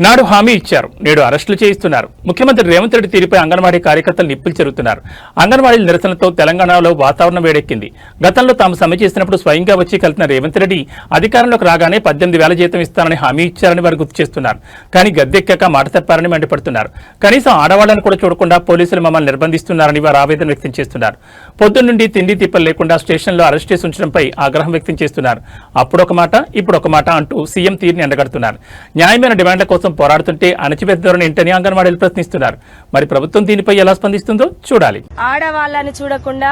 నాడు హామీ ఇచ్చారు, నేడు అరెస్టులు చేయిస్తున్నారు. ముఖ్యమంత్రి రేవంత్ రెడ్డి తీరుపై అంగన్వాడీ కార్యకర్తలు నిప్పులు చెరుగుతున్నారు. అంగన్వాడీల నిరసనతో తెలంగాణలో వాతావరణం వేడెక్కింది. గతంలో తాము సమ్మె చేసినప్పుడు స్వయంగా వచ్చి కలిసిన రేవంత్ రెడ్డి అధికారంలోకి రాగానే 18,000 జీతం ఇస్తానని హామీ ఇచ్చారని వారు గుర్తు చేస్తున్నారు. కానీ గద్దెక్కాక మాట తప్పారని మండిపడుతున్నారు. కనీసం ఆడవాళ్లను కూడా చూడకుండా పోలీసులు మమ్మల్ని నిర్బంధిస్తున్నారని వారు ఆవేదన వ్యక్తం చేస్తున్నారు. పొద్దున్నుండి తిండి తిప్పలు లేకుండా స్టేషన్లో అరెస్ట్ చేసి ఉంచడంపై ఆగ్రహం వ్యక్తం చేస్తున్నారు. అప్పుడొక మాట ఇప్పుడొక మాట అంటూ సీఎం తీరుని ఎండగడుతున్నారు. న్యాయమైన డిమాండ్ల కోసం పోరాడుతుంటే అణచివేత ధోరణి ఏంటని అంగన్వాడీలు ప్రశ్నిస్తున్నారు. మరి ప్రభుత్వం దీనిపై ఎలా స్పందిస్తుందో చూడాలి. ఆడవాళ్ళని చూడకుండా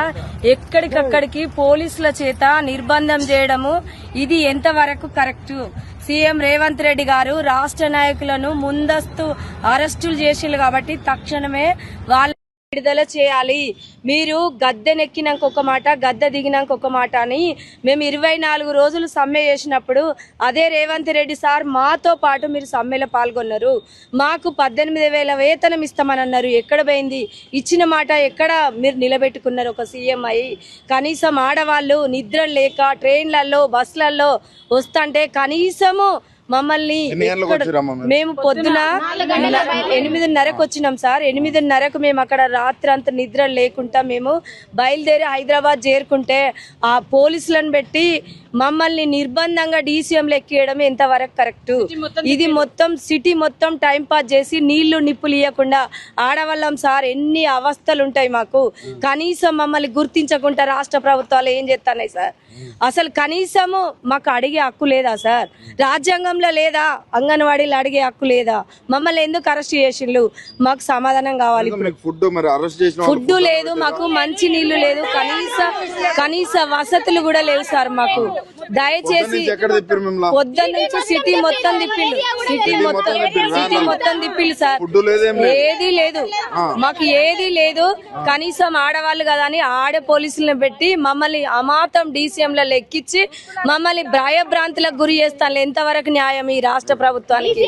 ఎక్కడికక్కడికి పోలీసుల చేత నిర్బంధం చేయడము ఇది ఎంతవరకు కరెక్ట్? సీఎం రేవంత్ రెడ్డి గారు రాష్ట్ర నాయకులను ముందస్తు అరెస్టులు చేసిళ్ళు కాబట్టి తక్షణమే వాళ్ళ విడుదల చేయాలి. మీరు గద్దెనెక్కినాక ఒక మాట, గద్దె దిగినాక ఒక మాట అని మేము 24 రోజులు సమ్మె చేసినప్పుడు అదే రేవంత్ రెడ్డి సార్ మాతో పాటు మీరు సమ్మెలో పాల్గొన్నారు. మాకు 18,000 వేతనం ఇస్తామని అన్నారు. ఎక్కడ పోయింది? ఇచ్చిన మాట ఎక్కడ మీరు నిలబెట్టుకున్నారు? ఒక సీఎం అయ్యి కనీసం ఆడవాళ్ళు నిద్ర లేక ట్రైన్లలో బస్సులలో వస్తుంటే కనీసము మమ్మల్ని మేము పొద్దున 8:30కు వచ్చినాం సార్. 8:30కు మేము అక్కడ రాత్రి అంతా నిద్ర లేకుండా మేము బయలుదేరి హైదరాబాద్ చేరుకుంటే ఆ పోలీసులను పెట్టి మమ్మల్ని నిర్బంధంగా డీసీఎంలు ఎక్కియడం ఎంతవరకు కరెక్ట్? ఇది మొత్తం సిటీ మొత్తం టైం పాస్ చేసి నీళ్లు నిప్పులు ఇవ్వకుండా ఆడవాళ్ళం సార్. ఎన్ని అవస్థలు ఉంటాయి మాకు. కనీసం మమ్మల్ని గుర్తించకుండా రాష్ట్ర ప్రభుత్వాలు ఏం చేస్తున్నాయి సార్? అసలు కనీసము మాకు అడిగే హక్కు లేదా సార్? రాజ్యాంగంలో లేదా? అంగన్వాడీలు అడిగే హక్కు లేదా? మమ్మల్ని ఎందుకు అరెస్ట్ చేసిండ్రు? మాకు సమాధానం కావాలి. ఫుడ్ లేదు, మాకు మంచి నీళ్లు లేదు, కనీస వసతులు కూడా లేవు సార్ మాకు. దయచేసి పొద్దున్న నుంచి సిటీ మొత్తం తిప్పిళ్ళు, సిటీ మొత్తం తిప్పిళ్ళు సార్. ఏది లేదు మాకు, ఏది లేదు. కనీసం ఆడవాళ్ళు కదా అని ఆడే పోలీసులను పెట్టి మమ్మల్ని అమాతం డీసీఎంలలో ఎక్కించి మమ్మల్ని భయభ్రాంతులకు గురి చేస్తాను. ఎంతవరకు న్యాయం ఈ రాష్ట్ర ప్రభుత్వానికి?